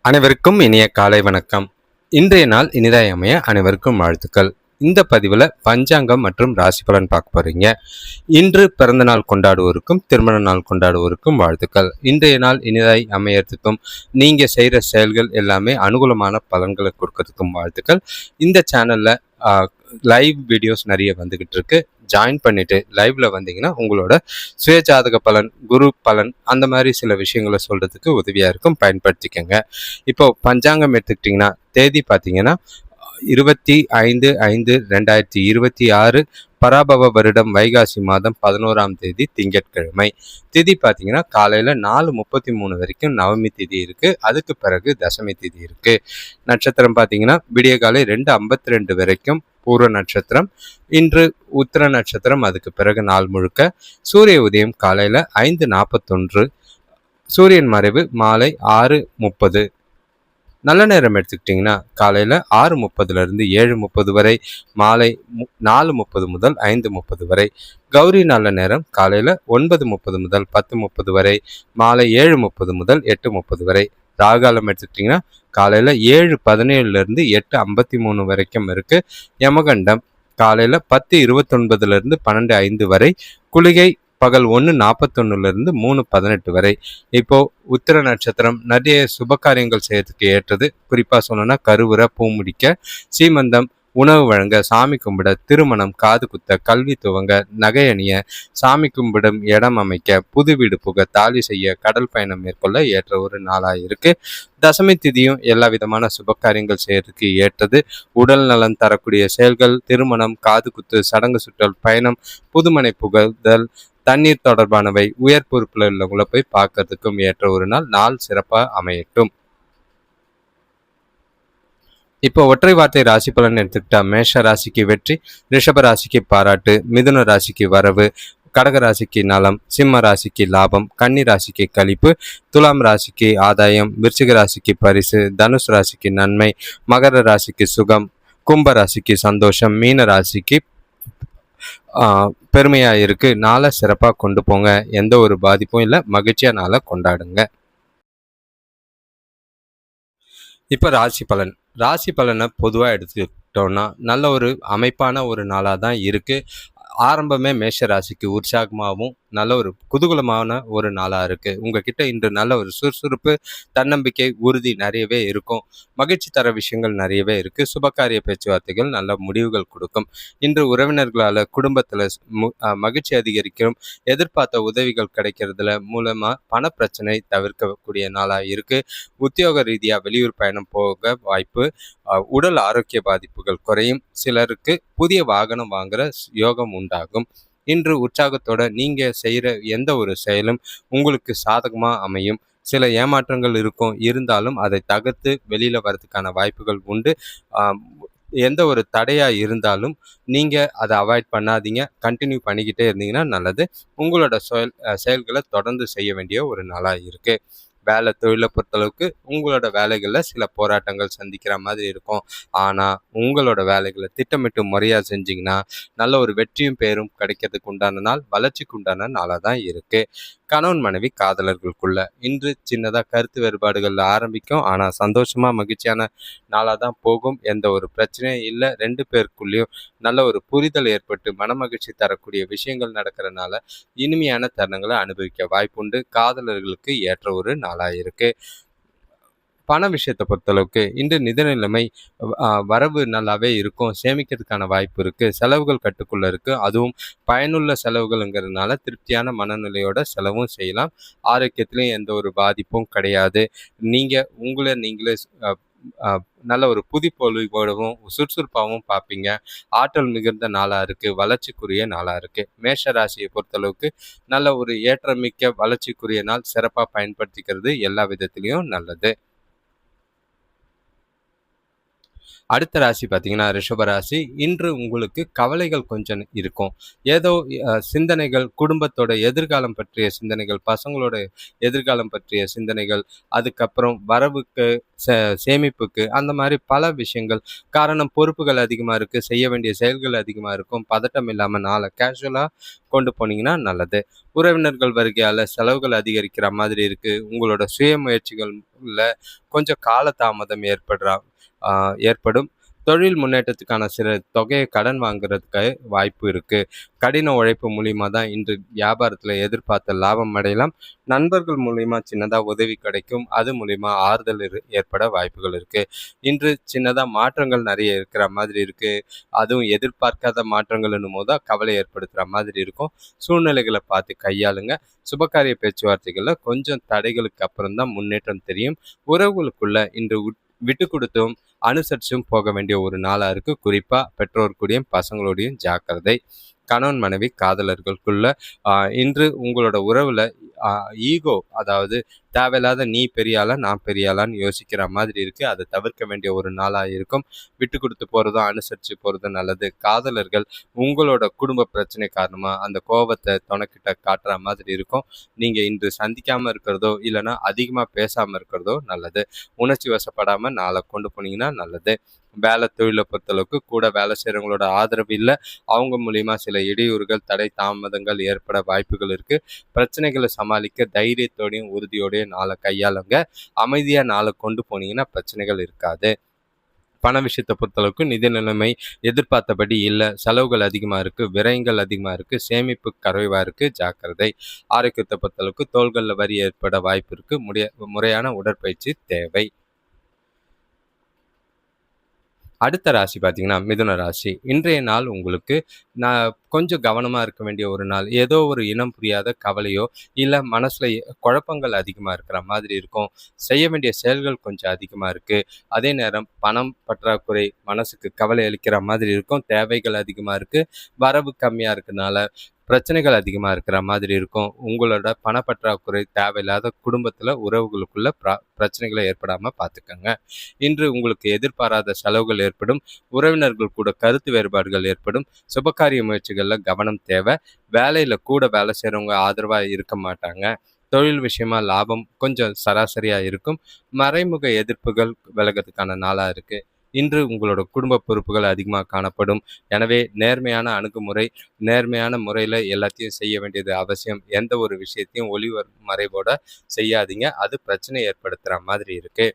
அனைவருக்கும் இனிய காலை வணக்கம். இன்றைய நாள் இனிதாய் அமைய அனைவருக்கும் வாழ்த்துக்கள். இந்த பதிவில் பஞ்சாங்கம் மற்றும் ராசி பலன் பார்க்க போறீங்க. இன்று பிறந்த நாள் கொண்டாடுவோருக்கும் திருமண நாள் கொண்டாடுவோருக்கும் வாழ்த்துக்கள். இன்றைய நாள் இனிதாய் அமையறதுக்கும் நீங்கள் செய்கிற செயல்கள் எல்லாமே அனுகூலமான பலன்களை கொடுக்கறதுக்கும் வாழ்த்துக்கள். இந்த சேனலில் லைவ் வீடியோஸ் நிறைய வந்துக்கிட்டு இருக்கு. ஜாயின் பண்ணிட்டு லைவ்ல வந்தீங்கன்னா உங்களோட சுயஜாதக பலன், குரு பலன், அந்த மாதிரி சில விஷயங்களை சொல்றதுக்கு உதவியா இருக்கும், பயன்படுத்திக்கங்க. இப்போ பஞ்சாங்கம் எடுத்துக்கிட்டிங்கன்னா தேதி பார்த்தீங்கன்னா 25/5/2026 பராபவ வருடம் வைகாசி மாதம் 11ஆம் தேதி திங்கட்கிழமை. திதி பார்த்தீங்கன்னா காலையில் 4:33 வரைக்கும் நவமி திதி இருக்கு. அதுக்கு பிறகு தசமி திதி இருக்கு. நட்சத்திரம் பார்த்தீங்கன்னா விடிய காலை 2:52 வரைக்கும் பூர்வ நட்சத்திரம். இன்று உத்திர நட்சத்திரம். அதுக்கு பிறகு நாள் முழுக்க. சூரிய உதயம் காலையில் 5:41, சூரியன் மறைவு மாலை 6:30. நல்ல நேரம் எடுத்துக்கிட்டிங்கன்னா காலையில் 6:30 7:30 வரை, மாலை 4:30 முதல் 5:30 வரை. கௌரி நல்ல நேரம் காலையில் 9:30 முதல் 10:30 வரை, மாலை 7:30 முதல் 8:30 வரை. ராகாலம் எடுத்துக்கிட்டிங்கன்னா காலையில் 7:17 8:53 வரைக்கும் இருக்கு. யமகண்டம் காலையில் 10:29 12:05 வரை. குளிகை பகல் 1:41 3:18 வரை. இப்போ உத்திர நட்சத்திரம் நிறைய சுப காரியங்கள் செய்யறதுக்கு ஏற்றது. குறிப்பா சொல்லணும்னா கருவுற, பூ முடிக்க, சீமந்தம், உணவு வழங்க, சாமி கும்பிட, திருமணம், காது குத்த, கல்வி துவங்க, நகை அணிய, சாமி கும்பிடும் இடம் அமைக்க, புது வீடு புக, தாலி செய்ய, கடல் பயணம் மேற்கொள்ள ஏற்ற ஒரு நாளாக இருக்கு. தசமி திதியும் எல்லா விதமான சுப காரியங்கள் செய்யறதுக்கு ஏற்றது. உடல் நலன் தரக்கூடிய செயல்கள், திருமணம், காது குத்து, சடங்கு சுற்றல், பயணம், புதுமனை புகழ்தல், தண்ணீர் தொடர்பானவை, உயர் பொறுப்புல உள்ளவங்களை போய் பார்க்கறதுக்கும் ஏற்ற ஒரு நாள் சிறப்பாக அமையட்டும். இப்போ ஒற்றை வார்த்தை ராசி பலன் எடுத்துக்கிட்டா மேஷ ராசிக்கு வெற்றி, ரிஷப ராசிக்கு பாராட்டு, மிதுன ராசிக்கு வரவு, கடக ராசிக்கு நலம், சிம்ம ராசிக்கு லாபம், கன்னி ராசிக்கு கழிப்பு, துலாம் ராசிக்கு ஆதாயம், விருச்சிக ராசிக்கு பரிசு, தனுஷ் ராசிக்கு நன்மை, மகர ராசிக்கு சுகம், கும்ப ராசிக்கு சந்தோஷம், மீன ராசிக்கு பெருமையா இருக்கு. நாளை சிறப்பா கொண்டு போங்க. எந்த ஒரு பாதிப்பும் இல்லை. மகிழ்ச்சியா நாளை கொண்டாடுங்க. இப்போ ராசி பலனை பொதுவாக எடுத்துக்கிட்டோம்னா நல்ல ஒரு அமைப்பான ஒரு நாளாக தான் இருக்கு. ஆரம்பமே மேஷ ராசிக்கு உற்சாகமாகவும் நல்ல ஒரு குதூகலமான ஒரு நாளாக இருக்குது. உங்ககிட்ட இன்று நல்ல ஒரு சுறுசுறுப்பு, தன்னம்பிக்கை, உறுதி நிறையவே இருக்கும். மகிழ்ச்சி தர விஷயங்கள் நிறையவே இருக்குது. சுபகாரிய பேச்சுவார்த்தைகள் நல்ல முடிவுகள் கொடுக்கும். இன்று உறவினர்களால் குடும்பத்தில் மகிழ்ச்சி அதிகரிக்கும். எதிர்பார்த்த உதவிகள் கிடைக்கிறதுல மூலமாக பணப்பிரச்சனை தவிர்க்கக்கூடிய நாளாக இருக்குது. உத்தியோக ரீதியாக வெளியூர் பயணம் போக வாய்ப்பு. உடல் ஆரோக்கிய பாதிப்புகள் குறையும். சிலருக்கு புதிய வாகனம் வாங்குற யோகம் உண்டாகும். இன்று உற்சாகத்தோட நீங்க செய்யற எந்த ஒரு செயலும் உங்களுக்கு சாதகமா அமையும். சில ஏமாற்றங்கள் இருக்கும், இருந்தாலும் அதை தகர்த்து வெளியில வர்றதுக்கான வாய்ப்புகள் உண்டு. எந்த ஒரு தடையா இருந்தாலும் நீங்க அதை அவாய்ட் பண்ணாதீங்க. கண்டினியூ பண்ணிக்கிட்டே இருந்தீங்கன்னா நல்லது. உங்களோட செயல்களை தொடர்ந்து செய்ய வேண்டிய ஒரு நாளா இருக்கு. வேலை தொழிலை பொறுத்தளவுக்கு உங்களோட வேலைகளில் சில போராட்டங்கள் சந்திக்கிற மாதிரி இருக்கும். ஆனால் உங்களோட வேலைகளை திட்டமிட்டு முறையாக செஞ்சிங்கன்னா நல்ல ஒரு வெற்றியும் பேரும் கிடைக்கிறதுக்கு உண்டான நாள், வளர்ச்சிக்கு உண்டான நாளாக தான் இருக்குது. கணவன் மனைவி காதலர்களுக்குள்ள இன்று சின்னதாக கருத்து வேறுபாடுகள் ஆரம்பிக்கும். ஆனால் சந்தோஷமாக மகிழ்ச்சியான நாளாக தான் போகும். எந்த ஒரு பிரச்சனையும் இல்லை. 2 பேருக்குள்ளேயும் நல்ல ஒரு புரிதல் ஏற்பட்டு மனமகிழ்ச்சி தரக்கூடிய விஷயங்கள் நடக்கிறனால இனிமையான தருணங்களை அனுபவிக்க வாய்ப்புண்டு. காதலர்களுக்கு ஏற்ற ஒரு நாளாக இருக்கு. பண விஷயத்தை பொறுத்தளவுக்கு இன்று நிதி நிலைமை வரவு நல்லாவே இருக்கும். சேமிக்கிறதுக்கான வாய்ப்பு இருக்கு. செலவுகள் கட்டுக்குள்ள இருக்கு. அதுவும் பயனுள்ள செலவுகள்ங்கிறதுனால திருப்தியான மனநிலையோட செலவும் செய்யலாம். ஆரோக்கியத்திலையும் எந்த ஒரு பாதிப்பும் கிடையாது. உங்களை நீங்களே நல்ல ஒரு புதுப்பொலிவோடவும் சுறுசுறுப்பாகவும் பார்ப்பீங்க. ஆற்றல் மிகுந்த நாளாக இருக்குது. வளர்ச்சிக்குரிய நாளாக இருக்குது. மேஷ ராசியை பொறுத்தளவுக்கு நல்ல ஒரு ஏற்றமிக்க வளர்ச்சிக்குரிய நாள். சிறப்பாக பயன்படுத்திக்கிறது எல்லா விதத்திலையும் நல்லது. அடுத்த ராசி பார்த்தீங்கன்னா ரிஷபராசி. இன்று உங்களுக்கு கவலைகள் கொஞ்சம் இருக்கும். ஏதோ சிந்தனைகள், குடும்பத்தோட எதிர்காலம் பற்றிய சிந்தனைகள், பசங்களோட எதிர்காலம் பற்றிய சிந்தனைகள், அதுக்கப்புறம் வரவுக்கு சேமிப்புக்கு அந்த மாதிரி பல விஷயங்கள். காரணம் பொறுப்புகள் அதிகமாக இருக்குது, செய்ய வேண்டிய செயல்கள் அதிகமாக இருக்கும். பதட்டம் இல்லாமல் நாளை கேஷுவலாக கொண்டு போனீங்கன்னா நல்லது. உறவினர்கள் வருகையால் செலவுகள் அதிகரிக்கிற மாதிரி இருக்குது. உங்களோட சுய முயற்சிகள்ல கொஞ்சம் காலதாமதம் ஏற்படும். தொழில் முன்னேற்றத்துக்கான சில தொகையை கடன் வாங்குறதுக்கு வாய்ப்பு இருக்கு. கடின உழைப்பு மூலியமா தான் இன்று வியாபாரத்துல எதிர்பார்த்த லாபம் அடையலாம். நண்பர்கள் மூலியமா சின்னதா உதவி கிடைக்கும். அது மூலியமா ஆறுதல் ஏற்பட வாய்ப்புகள் இருக்கு. இன்று சின்னதா மாற்றங்கள் நிறைய இருக்கிற மாதிரி இருக்கு. அதுவும் எதிர்பார்க்காத மாற்றங்கள்னும் போது தான் கவலை ஏற்படுத்துற மாதிரி இருக்கும். சூழ்நிலைகளை பார்த்து கையாளுங்க. சுபகாரிய பேச்சுவார்த்தைகள்ல கொஞ்சம் தடைகளுக்கு அப்புறம் தான் முன்னேற்றம் தெரியும். உறவுகளுக்குள்ள இன்று விட்டு கொடுத்தும் அனுசரிச்சும் போக வேண்டிய ஒரு நாளா இருக்கு. குறிப்பா பெற்றோர் கூடயும் பசங்களோடையும் ஜாக்கிரதை. கணவன் மனைவி காதலர்களுக்குள்ள இன்று உங்களோட உறவுல ஈகோ, அதாவது தேவையில்லாத நீ பெரியாளா நான் பெரியாளான்னு யோசிக்கிற மாதிரி இருக்கு. அதை தவிர்க்க வேண்டிய ஒரு நாளா இருக்கும். விட்டு கொடுத்து போறதும் அனுசரிச்சு போறதும் நல்லது. காதலர்கள் உங்களோட குடும்ப பிரச்சனை காரணமா அந்த கோபத்தை துணைக்கிட்ட காட்டுற மாதிரி இருக்கும். நீங்க இன்று சந்திக்காம இருக்கிறதோ இல்லைன்னா அதிகமா பேசாம இருக்கிறதோ நல்லது. உணர்ச்சி வசப்படாம நாளை கொண்டு போனீங்கன்னா நல்லது. வேலை தொழிலை பொறுத்தளவுக்கு கூட வேலை செய்கிறவங்களோட ஆதரவு இல்லை. அவங்க மூலியமா சில இடையூறுகள், தடை, தாமதங்கள் ஏற்பட வாய்ப்புகள் இருக்கு. பிரச்சனைகளை சமாளிக்க தைரியத்தோடையும் உறுதியோடையும் நாளை கையாளுங்க. அமைதியா நாளை கொண்டு போனீங்கன்னா பிரச்சனைகள் இருக்காது. பண விஷயத்தை பொறுத்தளவுக்கு நிதி நிலைமை எதிர்பார்த்தபடி இல்லை. செலவுகள் அதிகமாக இருக்குது, விரயங்கள் அதிகமாக இருக்குது, சேமிப்பு குறைவாக இருக்குது, ஜாக்கிரதை. ஆரோக்கியத்தை பொறுத்தளவுக்கு தோள்களில் வலி ஏற்பட வாய்ப்பு இருக்குது. முறையான உடற்பயிற்சி தேவை. அடுத்த ராசி பார்த்தீங்கன்னா மிதுன ராசி. இன்றைய நாள் உங்களுக்கு நான் கொஞ்சம் கவனமாக இருக்க வேண்டிய ஒரு நாள். ஏதோ ஒரு இனம் புரியாத கவலையோ இல்லை மனசில் குழப்பங்கள் அதிகமாக இருக்கிற மாதிரி இருக்கும். செய்ய வேண்டிய செயல்கள் கொஞ்சம் அதிகமாக இருக்குது. அதே நேரம் பணம் பற்றாக்குறை மனசுக்கு கவலை அளிக்கிற மாதிரி இருக்கும். தேவைகள் அதிகமாக இருக்குது. வரவு கம்மியாக இருக்கிறதுனால பிரச்சனைகள் அதிகமாக இருக்கிற மாதிரி இருக்கும். உங்களோட பணப்பற்றாக்குறை தேவையில்லாத குடும்பத்தில் உறவுகளுக்குள்ள பிரச்சனைகளை ஏற்படாமல் பார்த்துக்கோங்க. இன்று உங்களுக்கு எதிர்பாராத செலவுகள் ஏற்படும். உறவினர்கள் கூட கருத்து வேறுபாடுகள் ஏற்படும். சுபகாரிய முயற்சிகளில் கவனம் தேவை. வேலையில் கூட வேலை செய்கிறவங்க ஆதரவாக இருக்க மாட்டாங்க. தொழில் விஷயமா லாபம் கொஞ்சம் சராசரியாக இருக்கும். மறைமுக எதிர்ப்புகள் விலகிறதுக்கான நாளாக இருக்குது. இன்று உங்களோட குடும்ப பொறுப்புகள் அதிகமாக காணப்படும். எனவே நேர்மையான அணுகுமுறை, நேர்மையான முறையில் எல்லாத்தையும் செய்ய வேண்டியது அவசியம். எந்த ஒரு விஷயத்தையும் மறைவோட செய்யாதீங்க. அது பிரச்சனை ஏற்படுத்துகிற மாதிரி இருக்கு.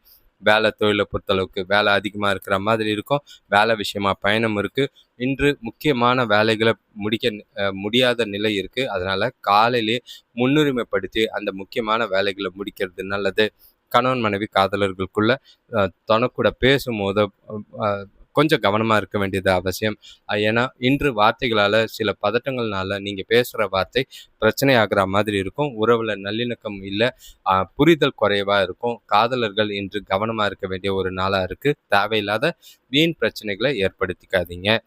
வேலை தொழிலை பொறுத்தளவுக்கு வேலை அதிகமாக இருக்கிற மாதிரி இருக்கும். வேலை விஷயமா பயணம் இருக்குது. இன்று முக்கியமான வேலைகளை முடியாத நிலை இருக்குது. அதனால் காலையிலே முன்னுரிமைப்படுத்தி அந்த முக்கியமான வேலைகளை முடிக்கிறது நல்லது. கணவன் மனைவி காதலர்களுக்குள்ள தனக்கூட பேசும்போது கொஞ்சம் கவனமாக இருக்க வேண்டியது அவசியம். ஏன்னா இன்று வார்த்தைகளால் சில பதட்டங்கள்னால நீங்கள் பேசுகிற வார்த்தை பிரச்சனை ஆகிற மாதிரி இருக்கும். உறவில் நல்லிணக்கம் இல்லை, புரிதல் குறைவாக இருக்கும். காதலர்கள் இன்று கவனமாக இருக்க வேண்டிய ஒரு நாளாக இருக்குது. தேவையில்லாத வீண் பிரச்சனைகளை ஏற்படுத்திக்காதீங்க.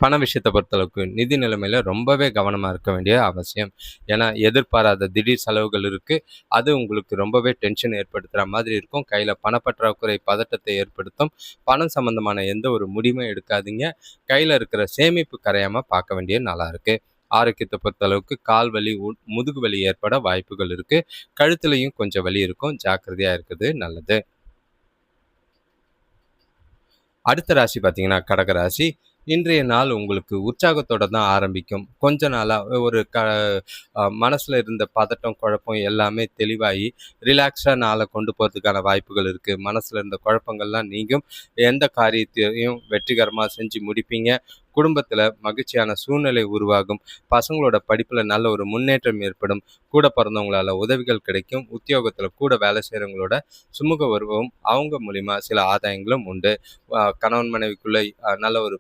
பண விஷயத்தை பொறுத்தளவுக்கு நிதி நிலைமையில ரொம்பவே கவனமாக இருக்க வேண்டிய அவசியம். ஏன்னா எதிர்பாராத திடீர் செலவுகள் இருக்குது. அது உங்களுக்கு ரொம்பவே டென்ஷன் ஏற்படுத்துகிற மாதிரி இருக்கும். கையில் பணப்பற்றாக்குறை பதட்டத்தை ஏற்படுத்தும். பணம் சம்பந்தமான எந்த ஒரு முடிவும் எடுக்காதீங்க. கையில் இருக்கிற சேமிப்பு கரையாமல் பார்க்க வேண்டிய நாளாக இருக்குது. ஆரோக்கியத்தை பொறுத்தளவுக்கு கால் வலி, முதுகு வலி ஏற்பட வாய்ப்புகள் இருக்குது. கழுத்துலையும் கொஞ்சம் வலி இருக்கும். ஜாக்கிரதையாக இருக்குது நல்லது. அடுத்த ராசி பார்த்தீங்கன்னா கடகராசி. இன்றைய நாள் உங்களுக்கு உற்சாகத்தோட தான் ஆரம்பிக்கும். கொஞ்ச நாளாக ஒரு மனசில் இருந்த பதட்டம், குழப்பம் எல்லாமே தெளிவாகி ரிலாக்ஸாக நாளை கொண்டு போகிறதுக்கான வாய்ப்புகள் இருக்குது. மனசில் இருந்த குழப்பங்கள்லாம் நீங்கும். எந்த காரியத்தையும் வெற்றிகரமாக செஞ்சு முடிப்பீங்க. குடும்பத்தில் மகிழ்ச்சியான சூழ்நிலை உருவாகும். பசங்களோட படிப்பில் நல்ல ஒரு முன்னேற்றம் ஏற்படும். கூட பிறந்தவங்களால உதவிகள் கிடைக்கும். உத்தியோகத்தில் கூட வேலை செய்கிறவங்களோட சுமூக உறவும் அவங்க மூலிமா சில ஆதாயங்களும் உண்டு. கணவன் மனைவிக்குள்ளே நல்ல ஒரு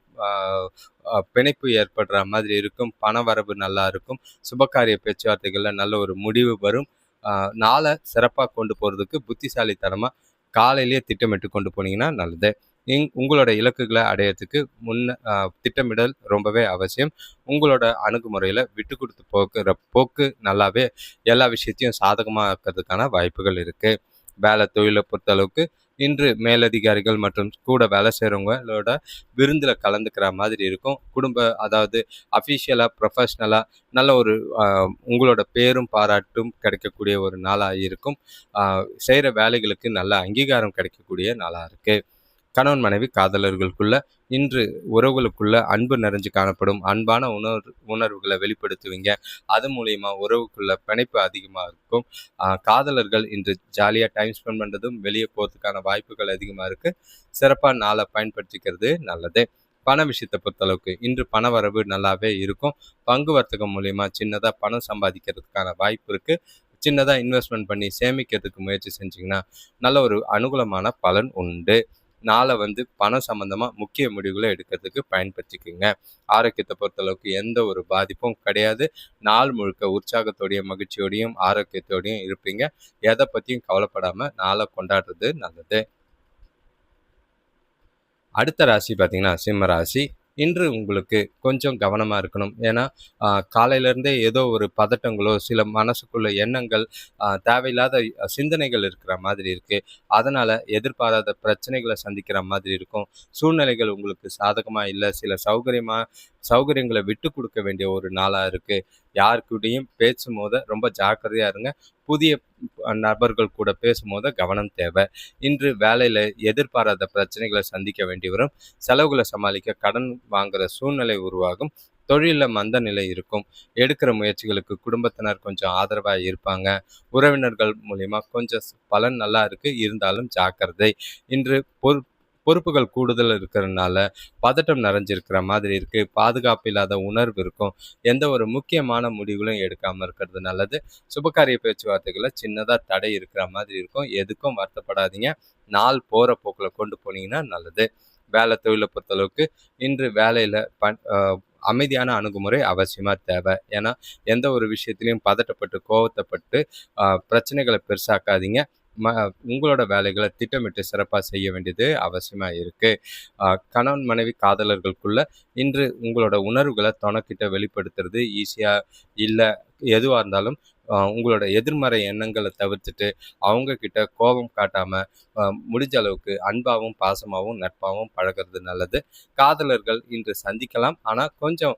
பிணைப்பு ஏற்படுற மாதிரி இருக்கும். பண வரவு நல்லா இருக்கும். சுபகாரிய பேச்சுவார்த்தைகளில் நல்ல ஒரு முடிவு வரும். நாளை சிறப்பாக கொண்டு போகிறதுக்கு புத்திசாலித்தனமாக காலையிலேயே திட்டமிட்டு கொண்டு போனீங்கன்னா நல்லது. உங்களோட இலக்குகளை அடையிறதுக்கு திட்டமிடல் ரொம்பவே அவசியம். உங்களோட அணுகுமுறையில் விட்டு கொடுத்து போக்குற போக்கு நல்லாவே எல்லா விஷயத்தையும் சாதகமாக இருக்கிறதுக்கான வாய்ப்புகள் இருக்குது. வேலை தொழிலை பொறுத்தளவுக்கு இன்று மேலதிகாரிகள் மற்றும் கூட வேலை செய்கிறவங்களோட விருந்தில் கலந்துக்கிற மாதிரி இருக்கும். அதாவது அஃபிஷியலாக ப்ரொஃபஷ்னலாக நல்ல ஒரு உங்களோட பேரும் பாராட்டும் கிடைக்கக்கூடிய ஒரு நாளாக இருக்கும். செய்கிற வேலைகளுக்கு நல்ல அங்கீகாரம் கிடைக்கக்கூடிய நாளாக இருக்குது. கணவன் மனைவி காதலர்களுக்குள்ள இன்று உறவுகளுக்குள்ள அன்பு நிறைஞ்சு காணப்படும். அன்பான உணர்வுகளை வெளிப்படுத்துவீங்க. அது மூலியமா உறவுக்குள்ள பிணைப்பு அதிகமாக இருக்கும். காதலர்கள் இன்று ஜாலியாக டைம் ஸ்பெண்ட் பண்ணுறதும் வெளியே போகிறதுக்கான வாய்ப்புகள் அதிகமாக இருக்குது. சிறப்பாக நாளை பயன்படுத்திக்கிறது நல்லது. பண விஷயத்தை பொறுத்தளவுக்கு இன்று பண வரவு நல்லாவே இருக்கும். பங்கு வர்த்தகம் மூலியமா சின்னதாக பணம் சம்பாதிக்கிறதுக்கான வாய்ப்பு இருக்குது. சின்னதாக இன்வெஸ்ட்மெண்ட் பண்ணி சேமிக்கிறதுக்கு முயற்சி செஞ்சிங்கன்னா நல்ல ஒரு அனுகூலமான பலன் உண்டு. நாளை பணம் சம்பந்தமாக முக்கிய முடிவுகளை எடுக்கிறதுக்கு பயன்படுத்திக்குங்க. ஆரோக்கியத்தை பொறுத்தளவுக்கு எந்த ஒரு பாதிப்பும் கிடையாது. நாள் முழுக்க உற்சாகத்தோடையும் மகிழ்ச்சியோடையும் ஆரோக்கியத்தோடையும் இருப்பீங்க. எதை பற்றியும் கவலைப்படாமல் நாளை கொண்டாடுறது நல்லது. அடுத்த ராசி பார்த்தீங்கன்னா சிம்ம ராசி. இன்று உங்களுக்கு கொஞ்சம் கவனமாக இருக்கணும். ஏன்னா காலையிலேருந்தே ஏதோ ஒரு பதட்டங்களோ சில மனசுக்குள்ள எண்ணங்கள் தேவையில்லாத சிந்தனைகள் இருக்கிற மாதிரி இருக்குது. அதனால் எதிர்பாராத பிரச்சனைகளை சந்திக்கிற மாதிரி இருக்கும். சூழ்நிலைகள் உங்களுக்கு சாதகமாக இல்லை. சில சௌகரியங்களை விட்டு கொடுக்க வேண்டிய ஒரு நாளாக இருக்குது. யாருக்கூடையும் பேசும்போது ரொம்ப ஜாக்கிரதையாக இருங்க. புதிய நபர்கள் கூட பேசும்போது கவனம் தேவை. இன்று வேலையில் எதிர்பாராத பிரச்சனைகளை சந்திக்க வேண்டி வரும். செலவுகளை சமாளிக்க கடன் வாங்குகிற சூழ்நிலை உருவாகும். தொழிலில் மந்த நிலை இருக்கும். எடுக்கிற முயற்சிகளுக்கு குடும்பத்தினர் கொஞ்சம் ஆதரவாக இருப்பாங்க. உறவினர்கள் மூலிமா கொஞ்சம் பலன் நல்லா இருக்குது. இருந்தாலும் ஜாக்கிரதை. இன்று பொறுப்புகள் கூடுதல் இருக்கிறதுனால பதட்டம் நிறைஞ்சிருக்கிற மாதிரி இருக்குது. பாதுகாப்பு இல்லாத உணர்வு இருக்கும். எந்த ஒரு முக்கியமான முடிவுகளும் எடுக்காமல் இருக்கிறது நல்லது. சுபகாரிய பேச்சுவார்த்தைகளில் சின்னதாக தடை இருக்கிற மாதிரி இருக்கும். எதுக்கும் வருத்தப்படாதீங்க. நாள் போகிற போக்கில் கொண்டு போனீங்கன்னா நல்லது. வேலை தொழிலை பொறுத்தளவுக்கு இன்று வேலையில் அமைதியான அணுகுமுறை அவசியமாக தேவை. ஏன்னா எந்த ஒரு விஷயத்திலையும் பதட்டப்பட்டு கோவத்தைப்பட்டு பிரச்சனைகளை பெருசாக்காதீங்க. உங்களோட வேலைகளை திட்டமிட்டு சிறப்பாக செய்ய வேண்டியது அவசியமாக இருக்குது. கணவன் மனைவி காதலர்களுக்குள்ள இன்று உங்களோட உணர்வுகளை துணைக்கிட்ட வெளிப்படுத்துறது ஈஸியாக இல்லை. எதுவாக இருந்தாலும் உங்களோட எதிர்மறை எண்ணங்களை தவிர்த்துட்டு அவங்கக்கிட்ட கோபம் காட்டாமல் முடிஞ்ச அளவுக்கு அன்பாகவும் பாசமாகவும் நட்பாகவும் பழகிறது நல்லது. காதலர்கள் இன்று சந்திக்கலாம், ஆனால் கொஞ்சம்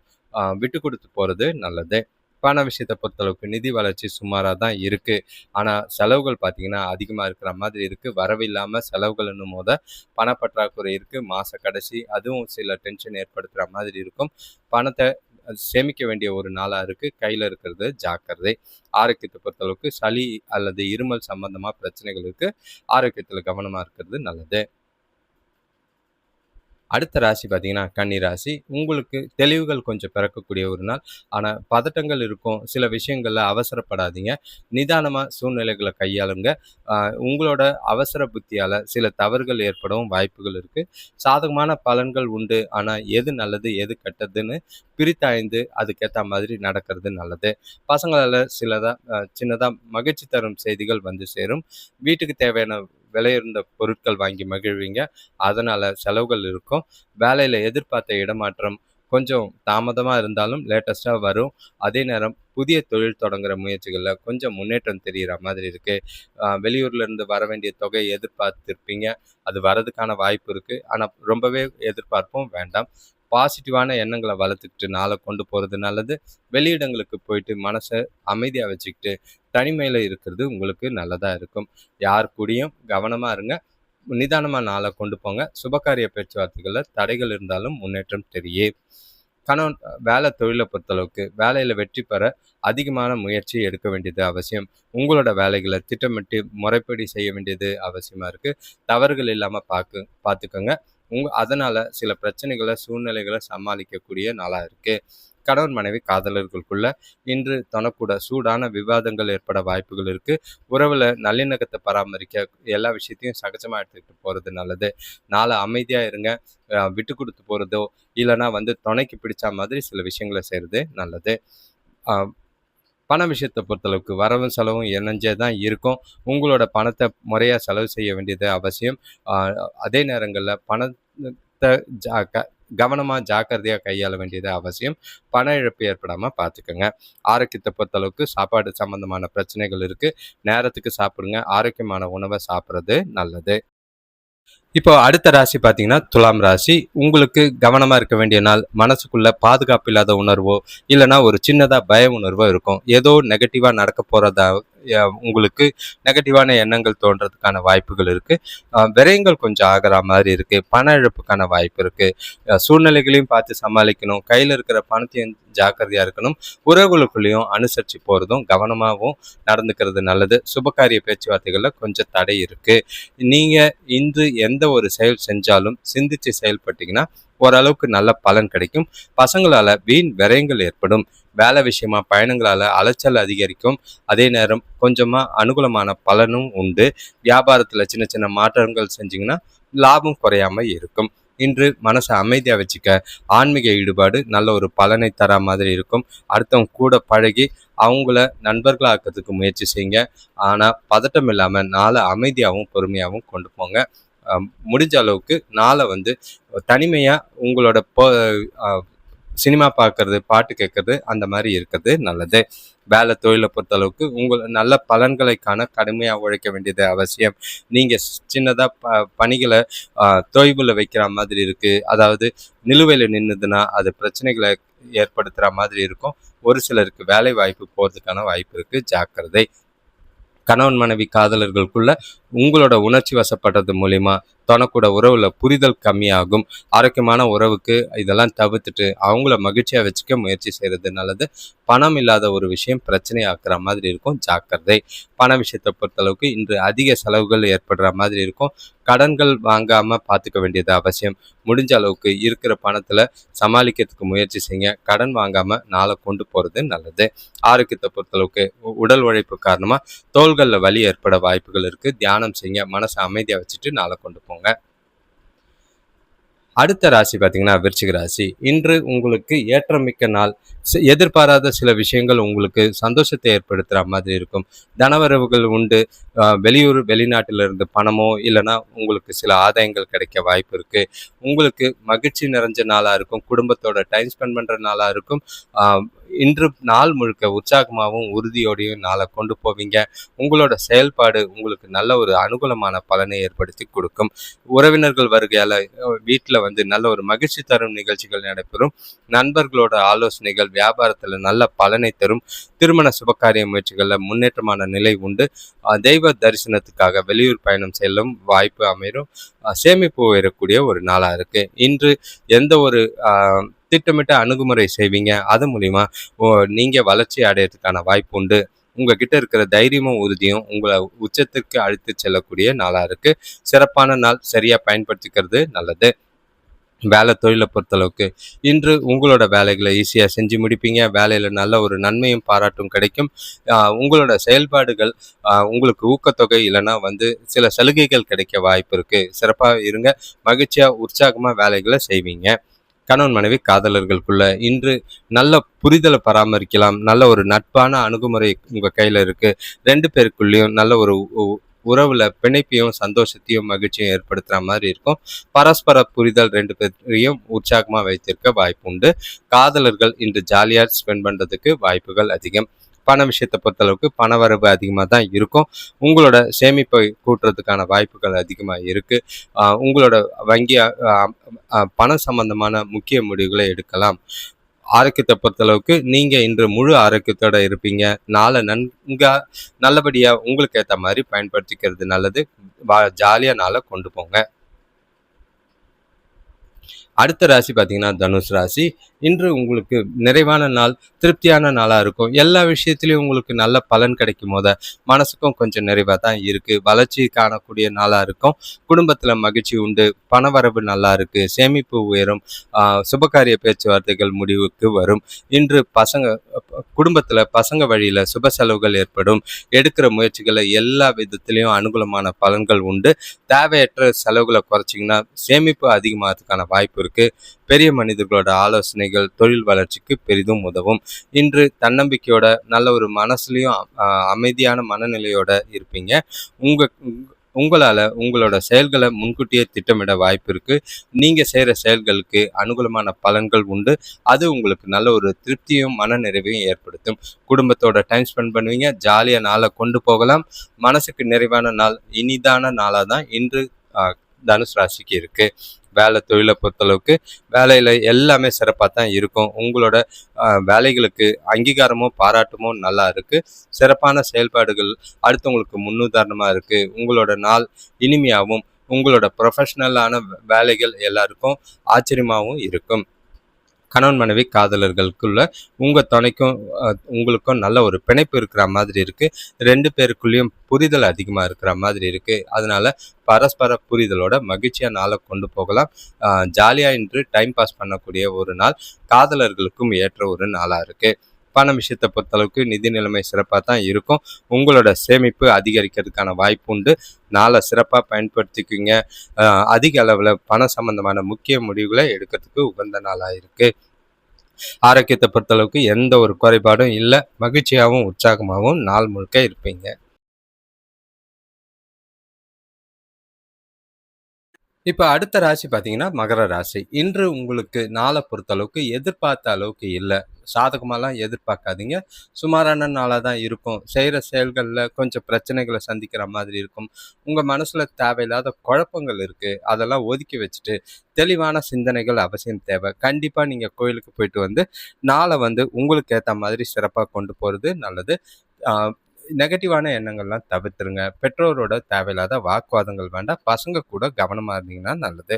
விட்டு கொடுத்து போகிறது நல்லது. பண விஷயத்தை பொறுத்தளவுக்கு நிதி வளர்ச்சி சுமாராக தான் இருக்குது. ஆனால் செலவுகள் பார்த்திங்கன்னா அதிகமாக இருக்கிற மாதிரி இருக்குது. வரவு இல்லாமல் செலவுகள் என்னும் போது பணப்பற்றாக்குறை இருக்குது. மாத கடைசி அதுவும் சில டென்ஷன் ஏற்படுத்துகிற மாதிரி இருக்கும். பணத்தை சேமிக்க வேண்டிய ஒரு நாளாக இருக்குது. கையில் இருக்கிறது ஜாக்கிரதை. ஆரோக்கியத்தை பொறுத்தளவுக்கு சளி அல்லது இருமல் சம்பந்தமாக பிரச்சனைகள் இருக்குது. ஆரோக்கியத்தில் கவனமாக இருக்கிறது நல்லது. அடுத்த ராசி பார்த்தீங்கன்னா கன்னி ராசி. உங்களுக்கு தெளிவுகள் கொஞ்சம் பிறக்கக்கூடிய ஒரு நாள். ஆனால் பதட்டங்கள் இருக்கும். சில விஷயங்களில் அவசரப்படாதீங்க. நிதானமாக சூழ்நிலைகளை கையாளுங்க. உங்களோட அவசர புத்தியால் சில தவறுகள் ஏற்படவும் வாய்ப்புகள் இருக்குது. சாதகமான பலன்கள் உண்டு. ஆனால் எது நல்லது எது கெட்டதுன்னு பிரித்தாய்ந்து அதுக்கேற்ற மாதிரி நடக்கிறது நல்லது. பசங்களால் சின்னதாக மகிழ்ச்சி தரும் செய்திகள் சேரும். வீட்டுக்கு தேவையான விலையுயர்ந்த பொருட்கள் வாங்கி மகிழ்வீங்க. அதனால் செலவுகள் இருக்கும். வேலையில் எதிர்பார்த்த இடமாற்றம் கொஞ்சம் தாமதமாக இருந்தாலும் லேட்டஸ்ட்டாக வரும். அதே நேரம் புதிய தொழில் தொடங்குகிற முயற்சிகளில் கொஞ்சம் முன்னேற்றம் தெரிகிற மாதிரி இருக்குது. வெளியூர்லேருந்து வர வேண்டிய தொகையை எதிர்பார்த்துருப்பீங்க. அது வரதுக்கான வாய்ப்பு இருக்குது. ஆனால் ரொம்பவே எதிர்பார்ப்பும் வேண்டாம். பாசிட்டிவான எண்ணங்களை வளர்த்துக்கிட்டு நாளை கொண்டு போகிறது நல்லது. வெளியிடங்களுக்கு போயிட்டு மனசை அமைதியாக வச்சுக்கிட்டு தனிமையில் இருக்கிறது உங்களுக்கு நல்லதாக இருக்கும். யார் கூடயும் கவனமாக இருங்க. நிதானமாக நாளை கொண்டு போங்க. சுபகாரிய பேச்சுவார்த்தைகளில் தடைகள் இருந்தாலும் முன்னேற்றம் தெரியும். கணவன் வேலை தொழிலை பொறுத்தளவுக்கு வேலையில் வெற்றி பெற அதிகமான முயற்சி எடுக்க வேண்டியது அவசியம். உங்களோட வேலைகளை திட்டமிட்டு முறைப்படி செய்ய வேண்டியது அவசியமாக இருக்குது. தவறுகள் இல்லாமல் பார்த்துக்கோங்க. அதனால் சில பிரச்சனைகளை சூழ்நிலைகளை சமாளிக்கக்கூடிய நாளாக இருக்குது. கணவன் மனைவி காதலர்களுக்குள்ள இன்று தனக்கூட சூடான விவாதங்கள் ஏற்பட வாய்ப்புகள் இருக்குது. உறவில் நல்லிணக்கத்தை பராமரிக்க எல்லா விஷயத்தையும் சகஜமாக எடுத்துக்கிட்டு போகிறது நல்லது. நாளை அமைதியாக இருங்க. விட்டு கொடுத்து போகிறதோ இல்லைனா துணைக்கு பிடிச்ச மாதிரி சில விஷயங்களை செய்கிறது நல்லது. பண விஷயத்தை பொறுத்தளவுக்கு வரவும் செலவும் இணைஞ்சே தான் இருக்கும். உங்களோட பணத்தை முறையாக செலவு செய்ய வேண்டியது அவசியம். அதே நேரங்களில் பணத்தை கவனமாக ஜாக்கிரதையாக கையாள வேண்டியது அவசியம். பண இழப்பு ஏற்படாமல் பார்த்துக்கோங்க. ஆரோக்கியத்தை பொறுத்தளவுக்கு சாப்பாடு சம்பந்தமான பிரச்சனைகள் இருக்குது. நேரத்துக்கு சாப்பிடுங்க. ஆரோக்கியமான உணவை சாப்பிட்றது நல்லது. இப்போ அடுத்த ராசி பார்த்தீங்கன்னா துலாம் ராசி. உங்களுக்கு கவனமா இருக்க வேண்டிய நாள். மனசுக்குள்ள பாதுகாப்பு இல்லாத உணர்வோ, இல்லன்னா ஒரு சின்னதா பய உணர்வோ இருக்கும். ஏதோ நெகட்டிவா நடக்க போறதா உங்களுக்கு நெகட்டிவான எண்ணங்கள் தோன்றதுக்கான வாய்ப்புகள் இருக்கு. விரயங்கள் கொஞ்சம் ஆகுற மாதிரி இருக்கு. பண இழப்புக்கான வாய்ப்பு இருக்கு. சூழ்நிலைகளையும் பார்த்து சமாளிக்கணும். கையில இருக்கிற பணத்தையும் ஜாக்கிரதையா இருக்கணும். உறவுகளுக்குள்ளேயும் அனுசரிச்சு போறதும், கவனமாவும் நடந்துக்கிறது நல்லது. சுபகாரிய பேச்சுவார்த்தைகள்ல கொஞ்சம் தடை இருக்கு. நீங்க இன்று எந்த ஒரு செயல் செஞ்சாலும் சிந்திச்சு செயல்பட்டீங்கன்னா ஓரளவுக்கு நல்ல பலன் கிடைக்கும். பசங்களால வீண் விரயங்கள் ஏற்படும். வேலை விஷயமா பயணங்களால அலைச்சல் அதிகரிக்கும். அதே நேரம் கொஞ்சமா அனுகூலமான பலனும் உண்டு. வியாபாரத்துல சின்ன சின்ன மாற்றங்கள் செஞ்சீங்கன்னா லாபம் குறையாம இருக்கும். இன்று மனசை அமைதியா வச்சுக்க ஆன்மீக ஈடுபாடு நல்ல ஒரு பலனை தர மாதிரி இருக்கும். அடுத்தவங்க கூட பழகி அவங்கள நண்பர்களாக்கிறதுக்கு முயற்சி செய்யுங்க. ஆனா பதட்டம் இல்லாம நாளை அமைதியாகவும் பொறுமையாகவும் கொண்டு போங்க. முடிஞ்ச அளவுக்கு நாளை வந்து தனிமையா உங்களோட சினிமா பார்க்கறது, பாட்டு கேட்கறது அந்த மாதிரி இருக்கிறது நல்லது. வேலை தொழிலை பொறுத்தளவுக்கு நல்ல பலன்களை காண கடுமையாக உழைக்க வேண்டியது அவசியம். நீங்கள் சின்னதாக பணிகளை தொய்வில் வைக்கிற மாதிரி இருக்குது. அதாவது நிலுவையில் நின்றுதுன்னா அது பிரச்சனைகளை ஏற்படுத்துகிற மாதிரி இருக்கும். ஒரு சிலருக்கு வேலை வாய்ப்பு போகிறதுக்கான வாய்ப்பு இருக்குது, ஜாக்கிரதை. கணவன் மனைவி காதலர்களுக்குள்ள உங்களோட உணர்ச்சி வசப்படுறது மூலிமா தனக்கூட உறவுல புரிதல் கம்மியாகும். ஆரோக்கியமான உறவுக்கு இதெல்லாம் தவிர்த்துட்டு அவங்கள மகிழ்ச்சியா வச்சுக்க முயற்சி செய்யறது நல்லது. பணம் இல்லாத ஒரு விஷயம் பிரச்சனையாக்குற மாதிரி இருக்கும், ஜாக்கிரதை. பண விஷயத்தை பொறுத்தளவுக்கு இன்று அதிக செலவுகள் ஏற்படுற மாதிரி இருக்கும். கடன்கள் வாங்காம பார்த்துக்க வேண்டியது அவசியம். முடிஞ்ச அளவுக்கு இருக்கிற பணத்துல சமாளிக்கிறதுக்கு முயற்சி செய்யுங்க. கடன் வாங்காம நாளை கொண்டு போறது நல்லது. ஆரோக்கியத்தை பொறுத்தளவுக்கு உடல் உழைப்பு காரணமா தோள்களில் வலி ஏற்பட வாய்ப்புகள் இருக்கு. தியானம் செய்யுங்க. மனசை அமைதியா வச்சுட்டு நாளை கொண்டு போங்க. அடுத்த ராசி பார்த்தீங்கன்னா விருச்சிக ராசி. இன்று உங்களுக்கு ஏற்றமிக்க நாள். எதிர்பாராத சில விஷயங்கள் உங்களுக்கு சந்தோஷத்தை ஏற்படுத்துகிற மாதிரி இருக்கும். தனவரவுகள் உண்டு. வெளியூர் வெளிநாட்டிலிருந்து பணமோ இல்லைன்னா உங்களுக்கு சில ஆதாயங்கள் கிடைக்க வாய்ப்பு இருக்குது. உங்களுக்கு மகிழ்ச்சி நிறைஞ்ச நாளாக இருக்கும். குடும்பத்தோட டைம் ஸ்பெண்ட் பண்ணுற நாளாக இருக்கும். இன்று நாள் முழுக்க உற்சாகமாகவும் உறுதியோடையும் நாளை கொண்டு போவீங்க. உங்களோட செயல்பாடு உங்களுக்கு நல்ல ஒரு அனுகூலமான பலனை ஏற்படுத்தி கொடுக்கும். உறவினர்கள் வருகையால் வீட்டில் நல்ல ஒரு மகிழ்ச்சி தரும் நிகழ்ச்சிகள் நடைபெறும். நண்பர்களோட ஆலோசனைகள் வியாபாரத்தில் நல்ல பலனை தரும். திருமண சுபகாரிய முயற்சிகளில் முன்னேற்றமான நிலை உண்டு. தெய்வ தரிசனத்துக்காக வெளியூர் பயணம் செல்லும் வாய்ப்பு அமையும். சேமிப்பு உயரக்கூடிய ஒரு நாளாக இருக்கு. இன்று எந்த ஒரு திட்டமிட்ட அணுகுமுறை செய்வீங்க. அது மூலிமா நீங்க வளர்ச்சி அடையிறதுக்கான வாய்ப்பு உண்டு. உங்ககிட்ட இருக்கிற தைரியமும் உறுதியும் உங்களை உச்சத்திற்கு அழைத்து செல்லக்கூடிய நாளா இருக்கு. சிறப்பான நாள், சரியா பயன்படுத்திக்கிறது நல்லது. வேலை தொழிலை பொறுத்தளவுக்கு இன்று உங்களோட வேலைகளை ஈஸியாக செஞ்சு முடிப்பீங்க. வேலையில் நல்ல ஒரு நன்மையும் பாராட்டும் கிடைக்கும். உங்களோட செயல்பாடுகள் உங்களுக்கு ஊக்கத்தொகை இல்லைன்னா சில சலுகைகள் கிடைக்க வாய்ப்பு இருக்குது. சிறப்பாக இருங்க. மகிழ்ச்சியாக உற்சாகமாக வேலைகளை செய்வீங்க. கணவன் மனைவி காதலர்களுக்குள்ள இன்று நல்ல புரிதலை பராமரிக்கலாம். நல்ல ஒரு நட்பான அணுகுமுறை உங்கள் கையில் இருக்குது. ரெண்டு பேருக்குள்ளேயும் நல்ல ஒரு உறவுல பிணைப்பையும் சந்தோஷத்தையும் மகிழ்ச்சியும் ஏற்படுத்துற மாதிரி இருக்கும். பரஸ்பர புரிதல் ரெண்டு பேரையும் உற்சாகமா வைத்திருக்க வாய்ப்பு உண்டு. காதலர்கள் இன்று ஜாலியா ஸ்பெண்ட் பண்றதுக்கு வாய்ப்புகள் அதிகம். பண விஷயத்தை பொறுத்தளவுக்கு பணவரவு அதிகமாக தான் இருக்கும். உங்களோட சேமிப்பை கூட்டுறதுக்கான வாய்ப்புகள் அதிகமாக இருக்கு. உங்களோட வங்கி பணம் சம்பந்தமான முக்கிய முடிவுகளை எடுக்கலாம். ஆரோக்கியத்தை பொறுத்தளவுக்கு நீங்க இன்று முழு ஆரோக்கியத்தோட இருப்பீங்க. நாளை நல்லபடியா உங்களுக்கு ஏற்ற மாதிரி பயன்படுத்திக்கிறது நல்லது. ஜாலியா நாளை கொண்டு போங்க. அடுத்த ராசி பார்த்தீங்கன்னா தனுஷ் ராசி. இன்று உங்களுக்கு நிறைவான நாள், திருப்தியான நாளாக இருக்கும். எல்லா விஷயத்துலையும் உங்களுக்கு நல்ல பலன் கிடைக்கும் போத மனசுக்கும் கொஞ்சம் நிறைவாக தான் இருக்குது. வளர்ச்சி காணக்கூடிய நாளாக இருக்கும். குடும்பத்தில் மகிழ்ச்சி உண்டு. பணவரவு நல்லா இருக்குது. சேமிப்பு உயரும். சுபகாரிய பேச்சுவார்த்தைகள் முடிவுக்கு வரும். இன்று குடும்பத்தில் பசங்க வழியில் சுப செலவுகள் ஏற்படும். எடுக்கிற முயற்சிகளை எல்லா விதத்திலையும் அனுகூலமான பலன்கள் உண்டு. தேவையற்ற செலவுகளை குறைச்சிங்கன்னா சேமிப்பு அதிகமாகிறதுக்கான வாய்ப்பு இருக்கு. பெரிய மனிதர்களோட ஆலோசனைகள் தொழில் வளர்ச்சிக்கு பெரிதும் உதவும். இன்று தன்னம்பிக்கையோட நல்ல ஒரு மனசுலையும் அமைதியான மனநிலையோட இருப்பீங்க. உங்களால உங்களோட செயல்களை முன்கூட்டியே திட்டமிட வாய்ப்பு இருக்கு. நீங்க செய்யற செயல்களுக்கு அனுகூலமான பலன்கள் உண்டு. அது உங்களுக்கு நல்ல ஒரு திருப்தியும் மன நிறைவையும் ஏற்படுத்தும். குடும்பத்தோட டைம் ஸ்பெண்ட் பண்ணுவீங்க. ஜாலியா நாளை கொண்டு போகலாம். மனசுக்கு நிறைவான நாள், இனிதான நாளாக தான் இன்று தனுசு ராசிக்கு இருக்குது. வேலை தொழிலை பொறுத்தளவுக்கு வேலையில் எல்லாமே சிறப்பாக தான் இருக்கும். உங்களோட வேலைகளுக்கு அங்கீகாரமும் பாராட்டுமும் நல்லா இருக்குது. சிறப்பான செயல்பாடுகள் அடுத்தவங்களுக்கு முன்னுதாரணமாக இருக்குது. உங்களோட நாள் இனிமையாகவும் உங்களோட ப்ரொஃபஷ்னலான வேலைகள் எல்லாருக்கும் ஆச்சரியமாகவும் இருக்கும். கணவன் மனைவி காதலர்களுக்குள்ள உங்கள் துணைக்கும் உங்களுக்கும் நல்ல ஒரு பிணைப்பு இருக்கிற மாதிரி இருக்குது. 2 பேருக்குள்ளேயும் புரிதல் அதிகமாக இருக்கிற மாதிரி இருக்குது. அதனால பரஸ்பர புரிதலோட மகிழ்ச்சியாக நாளை கொண்டு போகலாம். ஜாலியாக இன்று டைம் பாஸ் பண்ணக்கூடிய ஒரு நாள் காதலர்களுக்கும் ஏற்ற ஒரு நாளாக இருக்குது. பண விஷயத்தை பொறுத்தளவுக்கு நிதி நிலைமை சிறப்பாக தான் இருக்கும். உங்களோட சேமிப்பு அதிகரிக்கிறதுக்கான வாய்ப்பு உண்டு. நாளை சிறப்பாக பயன்படுத்திக்குங்க. அதிக அளவில் பண சம்பந்தமான முக்கிய முடிவுகளை எடுக்கிறதுக்கு உகந்த நாளாக இருக்குது. ஆரோக்கியத்தை பொறுத்தளவுக்கு எந்த ஒரு குறைபாடும் இல்லை. மகிழ்ச்சியாகவும் உற்சாகமாகவும் நாள் முழுக்க இருப்பீங்க. இப்போ அடுத்த ராசி பார்த்தீங்கன்னா மகர ராசி. இன்று உங்களுக்கு நாளை பொறுத்தளவுக்கு எதிர்பார்த்த அளவுக்கு இல்லை. சாதகமாலாம் எதிர்பார்க்காதீங்க. சுமாரான நாளாக தான் இருக்கும். செய்கிற செயல்களில் கொஞ்சம் பிரச்சனைகளை சந்திக்கிற மாதிரி இருக்கும். உங்கள் மனசில் தேவையில்லாத குழப்பங்கள் இருக்குது. அதெல்லாம் ஒதுக்கி வச்சுட்டு தெளிவான சிந்தனைகள் அவசியம் தேவை. கண்டிப்பாக நீங்கள் கோயிலுக்கு போயிட்டு வந்து நாளை உங்களுக்கு ஏற்ற மாதிரி சிறப்பாக கொண்டு போகிறது நல்லது. நெகட்டிவான எண்ணங்கள்லாம் தவிர்த்துருங்க. பெற்றோரோட தேவையில்லாத வாக்குவாதங்கள் வேண்டாம். பசங்க கூட கவனமாக இருந்தீங்கன்னா நல்லது.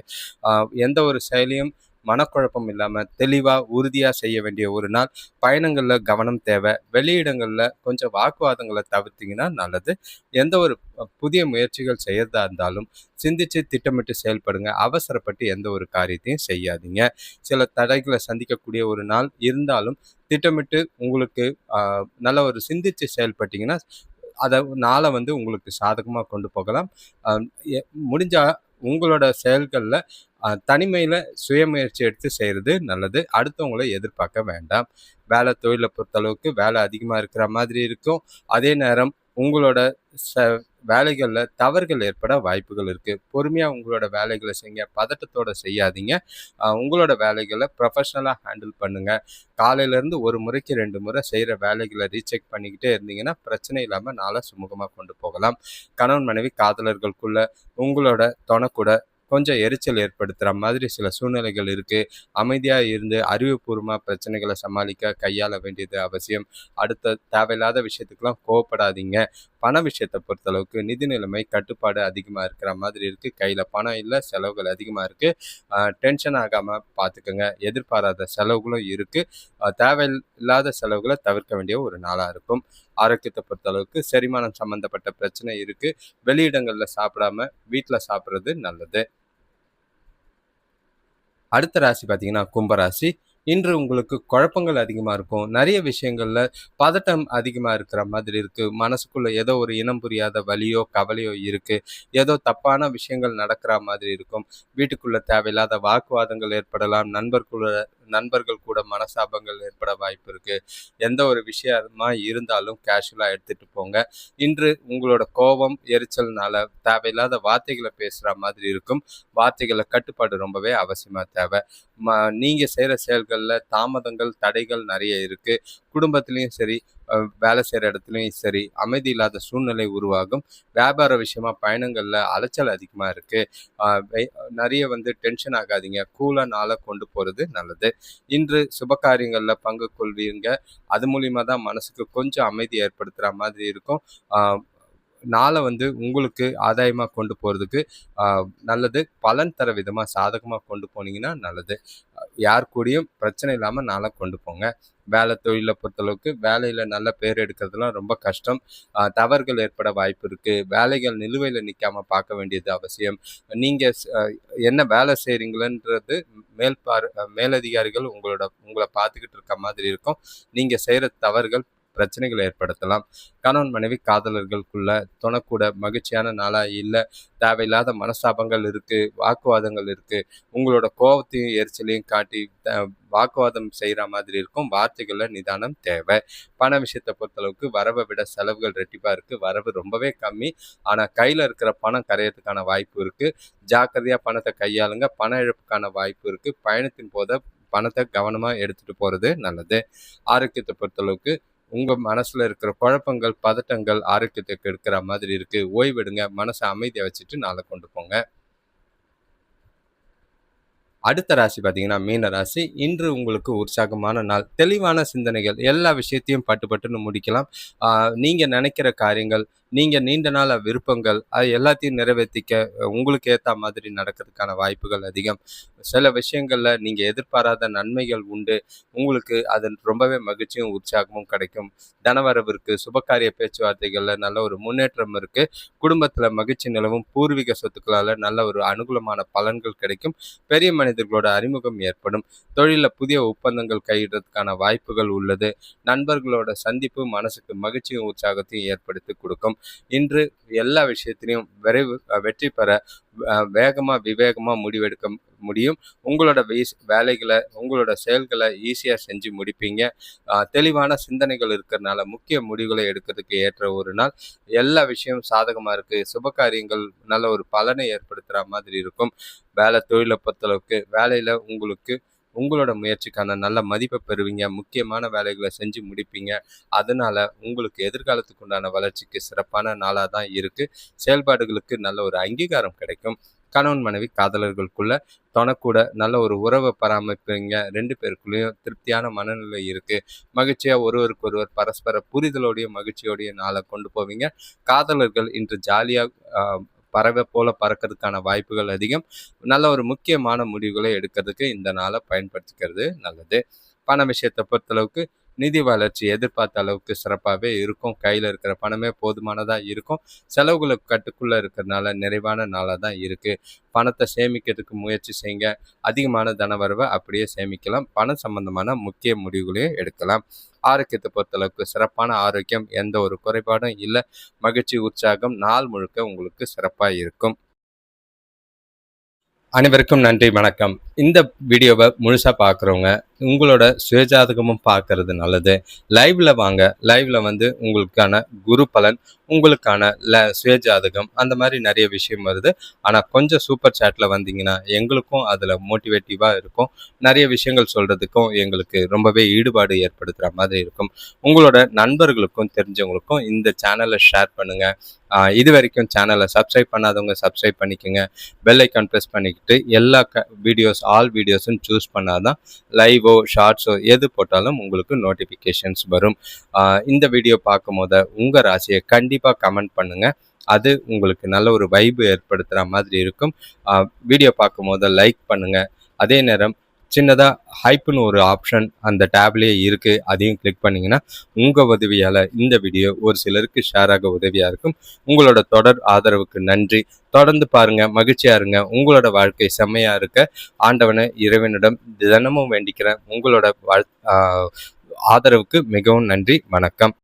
எந்த ஒரு செயலையும் மனக்குழப்பம் இல்லாமல் தெளிவாக உறுதியாக செய்ய வேண்டிய ஒரு நாள். பயணங்களில் கவனம் தேவை. வெளியிடங்களில் கொஞ்சம் வாக்குவாதங்களை தவிர்த்திங்கன்னா நல்லது. எந்த ஒரு புதிய முயற்சிகள் செய்யறதா இருந்தாலும் சிந்திச்சு திட்டமிட்டு செயல்படுங்க. அவசரப்பட்டு எந்த ஒரு காரியத்தையும் செய்யாதீங்க. சில தடைகளை சந்திக்கக்கூடிய ஒரு நாள் இருந்தாலும் திட்டமிட்டு உங்களுக்கு நல்ல ஒரு சிந்திச்சு செயல்பட்டீங்கன்னா அதை நாளை உங்களுக்கு சாதகமாக கொண்டு போகலாம். முடிஞ்சா உங்களோட செயல்களில் தனிமையில் சுயமுயற்சி எடுத்து செய்கிறது நல்லது. அடுத்தவங்களை எதிர்பார்க்க வேண்டாம். வேலை தொழிலை பொறுத்தளவுக்கு வேலை அதிகமாக இருக்கிற மாதிரி இருக்கும். அதே நேரம் உங்களோட வேலைகளில் தவறுகள் ஏற்பட வாய்ப்புகள் இருக்குது. பொறுமையாக உங்களோட வேலைகளை செய்யுங்க. பதட்டத்தோடு செய்யாதீங்க. உங்களோட வேலைகளை ப்ரொஃபஷ்னலாக ஹேண்டில் பண்ணுங்கள். காலையிலேருந்து ஒரு முறைக்கு 2 முறை செய்கிற வேலைகளை ரீசெக் பண்ணிக்கிட்டே இருந்தீங்கன்னா பிரச்சனை இல்லாமல் நாளை சுமூகமாக கொண்டு போகலாம். கணவன் மனைவி காதலர்களுக்குள்ள உங்களோட துணை கூட கொஞ்சம் எரிச்சல் ஏற்படுத்துகிற மாதிரி சில சூழ்நிலைகள் இருக்குது. அமைதியாக இருந்து அறிவுபூர்வமாக பிரச்சனைகளை சமாளிக்க கையாள வேண்டியது அவசியம். அடுத்த தேவையில்லாத விஷயத்துக்கெல்லாம் கோவப்படாதீங்க. பண விஷயத்தை பொறுத்தளவுக்கு நிதி நிலைமை கட்டுப்பாடு அதிகமாக இருக்கிற மாதிரி இருக்குது. கையில் பணம் இல்லை, செலவுகள் அதிகமாக இருக்குது. டென்ஷன் ஆகாமல் பார்த்துக்கோங்க. எதிர்பாராத செலவுகளும் இருக்குது. தேவையில்லாத செலவுகளை தவிர்க்க வேண்டிய ஒரு நாளாக இருக்கும். ஆரோக்கியத்தை பொறுத்தளவுக்கு செரிமானம் சம்மந்தப்பட்ட பிரச்சனை இருக்குது. வெளியிடங்களில் சாப்பிடாம வீட்டில் சாப்பிட்றது நல்லது. அடுத்த ராசி பார்த்தீங்கன்னா கும்பராசி. இன்று உங்களுக்கு குழப்பங்கள் அதிகமாக இருக்கும். நிறைய விஷயங்களில் பதட்டம் அதிகமாக இருக்கிற மாதிரி இருக்குது. மனசுக்குள்ளே ஏதோ ஒரு இனம் புரியாத வலியோ கவலையோ இருக்குது. ஏதோ தப்பான விஷயங்கள் நடக்கிற மாதிரி இருக்கும். வீட்டுக்குள்ளே தேவையில்லாத வாக்குவாதங்கள் ஏற்படலாம். நண்பர்கள் கூட மனசாபங்கள் ஏற்பட வாய்ப்பு இருக்குது. எந்த ஒரு விஷயமா இருந்தாலும் கேஷுவலாக எடுத்துகிட்டு போங்க. இன்று உங்களோட கோபம் எரிச்சல்னால தேவையில்லாத வார்த்தைகளை பேசுகிற மாதிரி இருக்கும். வார்த்தைகளை கட்டுப்பாடு ரொம்பவே அவசியமாக தேவை. நீங்கள் செய்கிற செயல்களில் தாமதங்கள் தடைகள் நிறைய இருக்குது. குடும்பத்துலேயும் சரி வேலை செய்கிற இடத்துலையும் சரி அமைதி இல்லாத சூழ்நிலை உருவாகும். வியாபார விஷயமா பயணங்களில் அலைச்சல் அதிகமாக இருக்குது. நிறைய டென்ஷன் ஆகாதீங்க. கூலாக நாளை கொண்டு போகிறது நல்லது. இன்று சுபகாரியங்களில் பங்கு கொள்வீங்க. அது மூலிமா தான் மனசுக்கு கொஞ்சம் அமைதி ஏற்படுத்துகிற மாதிரி இருக்கும். நாளை உங்களுக்கு ஆதாயமாக கொண்டு போகிறதுக்கு நல்லது. பலன் தர விதமாக சாதகமாக கொண்டு போனீங்கன்னா நல்லது. யார் கூடயும் பிரச்சனை இல்லாமல் நாளை கொண்டு போங்க. வேலை தொழிலை பொறுத்தளவுக்கு வேலையில் நல்ல பேர் எடுக்கிறதுலாம் ரொம்ப கஷ்டம். தவறுகள் ஏற்பட வாய்ப்பு இருக்குது. வேலைகள் நிலுவையில் நிற்காமல் பார்க்க வேண்டியது அவசியம். நீங்கள் என்ன வேலை செய்கிறீங்களன்றது மேலதிகாரிகள் உங்களை பார்த்துக்கிட்டு இருக்க மாதிரி இருக்கும். நீங்கள் செய்கிற தவறுகள் பிரச்சனைகளை ஏற்படுத்தலாம். கணவன் மனைவி காதலர்களுக்குள்ள துணக்கூட மகிழ்ச்சியான நாளாக இல்லை. தேவையில்லாத மனஸ்தாபங்கள் இருக்குது. வாக்குவாதங்கள் இருக்குது. உங்களோட கோபத்தையும் எரிச்சலையும் காட்டி வாக்குவாதம் செய்கிற மாதிரி இருக்கும். வார்த்தைகளில் நிதானம் தேவை. பண விஷயத்தை பொறுத்தளவுக்கு வரவை விட செலவுகள் ரெட்டிப்பாக இருக்குது. வரவு ரொம்பவே கம்மி. ஆனால் கையில் இருக்கிற பணம் கரையிறதுக்கான வாய்ப்பு இருக்குது. ஜாக்கிரதையாக பணத்தை கையாளுங்க. பண இழப்புக்கான வாய்ப்பு இருக்குது. பயணத்தின் போது பணத்தை கவனமாக எடுத்துகிட்டு போகிறது நல்லது. ஆரோக்கியத்தை பொறுத்தளவுக்கு உங்கள் மனசில் இருக்கிற குழப்பங்கள் பதட்டங்கள் ஆரோக்கியத்தை கெடுக்கிற மாதிரி இருக்குது. ஓய்வெடுங்க. மனசை அமைதியாக வச்சுட்டு நாளை கொண்டு போங்க. அடுத்த ராசி பார்த்தீங்கன்னா மீன ராசி. இன்று உங்களுக்கு உற்சாகமான நாள். தெளிவான சிந்தனைகள், எல்லா விஷயத்தையும் பட்டு பட்டுன்னு முடிக்கலாம். நீங்க நினைக்கிற காரியங்கள், நீங்க நீண்ட நாள விருப்பங்கள், அது எல்லாத்தையும் நிறைவேத்திக்க உங்களுக்கு ஏத்தா மாதிரி நடக்கிறதுக்கான வாய்ப்புகள் அதிகம். சில விஷயங்கள்ல நீங்க எதிர்பாராத நன்மைகள் உண்டு. உங்களுக்கு அது ரொம்பவே மகிழ்ச்சியும், உற்சாகமும் கிடைக்கும். தனவரவிற்கு, சுபகாரிய பேச்சுவார்த்தைகள்ல நல்ல ஒரு முன்னேற்றம் இருக்கு. குடும்பத்துல மகிழ்ச்சி நிலவும். பூர்வீக சொத்துக்களால நல்ல ஒரு அனுகூலமான பலன்கள் கிடைக்கும். பெரிய மனிதர்களோட அறிமுகம் ஏற்படும். தொழில புதிய ஒப்பந்தங்கள் கையிடுறதுக்கான வாய்ப்புகள் உள்ளது. நண்பர்களோட சந்திப்பு மனசுக்கு மகிழ்ச்சியும் உற்சாகத்தையும் ஏற்படுத்தி கொடுக்கும். இன்று எல்லா விஷயத்திலையும் வெற்றி பெற வேகமா விவேகமா முடிவெடுக்க முடியும். உங்களோட வேலைகளை, உங்களோட செயல்களை ஈஸியா செஞ்சு முடிப்பீங்க. தெளிவான சிந்தனைகள் இருக்கிறதுனால முக்கிய முடிவுகளை எடுக்கிறதுக்கு ஏற்ற ஒரு நாள். எல்லா விஷயம் சாதகமா இருக்கு. சுபகாரியங்கள் நல்ல ஒரு பலனை ஏற்படுத்துற மாதிரி இருக்கும். வேலை தொழிலை பொறுத்தளவுக்கு வேலையில உங்களுக்கு உங்களோட முயற்சிக்கான நல்ல மதிப்பை பெறுவீங்க. முக்கியமான வேலைகளை செஞ்சு முடிப்பீங்க. அதனால உங்களுக்கு எதிர்காலத்துக்கு உண்டான வளர்ச்சிக்கு சிறப்பான நாளாக தான் இருக்கு. செயல்பாடுகளுக்கு நல்ல ஒரு அங்கீகாரம் கிடைக்கும். கணவன் மனைவி காதலர்களுக்குள்ள தொணக்கூட நல்ல ஒரு உறவை பராமரிப்பீங்க. 2 பேருக்குள்ளேயும் திருப்தியான மனநிலை இருக்கு. மகிழ்ச்சியா ஒருவருக்கு ஒருவர் பரஸ்பர புரிதலோடையும் மகிழ்ச்சியோடையும் நாளை கொண்டு போவீங்க. காதலர்கள் இன்று ஜாலியா பறவை போல பறக்கிறதுக்கான வாய்ப்புகள் அதிகம். நல்ல ஒரு முக்கியமான முடிவுகளை எடுக்கிறதுக்கு இந்த நாளை பயன்படுத்திக்கிறது நல்லது. பண விஷயத்தை பொறுத்தளவுக்கு நிதி வளர்ச்சி எதிர்பார்த்த அளவுக்கு சிறப்பாகவே இருக்கும். கையில் இருக்கிற பணமே போதுமானதாக இருக்கும். செலவுகளுக்கு கட்டுக்குள்ளே இருக்கிறதுனால நிறைவான நாளாக தான் இருக்குது. பணத்தை சேமிக்கிறதுக்கு முயற்சி செய்யுங்க. அதிகமான தனவரவை அப்படியே சேமிக்கலாம். பணம் சம்பந்தமான முக்கிய முடிவுகளையும் எடுக்கலாம். ஆரோக்கியத்தை பொறுத்தளவுக்கு சிறப்பான ஆரோக்கியம், எந்த ஒரு குறைபாடும் இல்லை. மகிழ்ச்சி, உற்சாகம் நாள் முழுக்க உங்களுக்கு சிறப்பாக இருக்கும். அனைவருக்கும் நன்றி, வணக்கம். இந்த வீடியோவை முழுசாக பார்க்குறவங்க உங்களோட சுயஜாதகமும் பார்க்கறது நல்லது. லைவ்ல வாங்க. லைவ்ல வந்து உங்களுக்கான குரு பலன், உங்களுக்கான சுயஜாதகம், அந்த மாதிரி நிறைய விஷயம் வருது. ஆனால் கொஞ்சம் சூப்பர் சேட்டில் வந்தீங்கன்னா எங்களுக்கும் அதில் மோட்டிவேட்டிவாக இருக்கும். நிறைய விஷயங்கள் சொல்கிறதுக்கும் எங்களுக்கு ரொம்பவே ஈடுபாடு ஏற்படுத்துகிற மாதிரி இருக்கும். உங்களோட நண்பர்களுக்கும் தெரிஞ்சவங்களுக்கும் இந்த சேனலை ஷேர் பண்ணுங்கள். இது வரைக்கும் சேனலை சப்ஸ்கிரைப் பண்ணாதவங்க சப்ஸ்கிரைப் பண்ணிக்கோங்க. பெல் ஐக்கான் ப்ரெஸ் பண்ணிக்கிட்டு எல்லா ஆல் வீடியோஸும் சூஸ் பண்ணாதான் லைவோ ஷார்ட்ஸோ எது போட்டாலும் உங்களுக்கு நோட்டிஃபிகேஷன்ஸ் வரும். இந்த வீடியோ பார்க்கும் போது உங்கள் ராசியை கண்டிப்பாக கமெண்ட் பண்ணுங்கள். அது உங்களுக்கு நல்ல ஒரு வைப்பு ஏற்படுத்துகிற மாதிரி இருக்கும். வீடியோ பார்க்கும் போது லைக் பண்ணுங்கள். அதே நேரம் சின்னதாக ஹைப்புன்னு ஒரு ஆப்ஷன் அந்த டேப்லேயே இருக்குது. அதையும் கிளிக் பண்ணிங்கன்னா உங்கள் உதவியால் இந்த வீடியோ ஒரு சிலருக்கு ஷேர் ஆக உதவியாக இருக்கும். உங்களோட தொடர் ஆதரவுக்கு நன்றி. தொடர்ந்து பாருங்கள், மகிழ்ச்சியாக இருங்க. உங்களோட வாழ்க்கை செம்மையாக இருக்க ஆண்டவனை இறைவனிடம் தினமும் வேண்டிக்கிறேன். உங்களோட ஆதரவுக்கு மிகவும் நன்றி. வணக்கம்.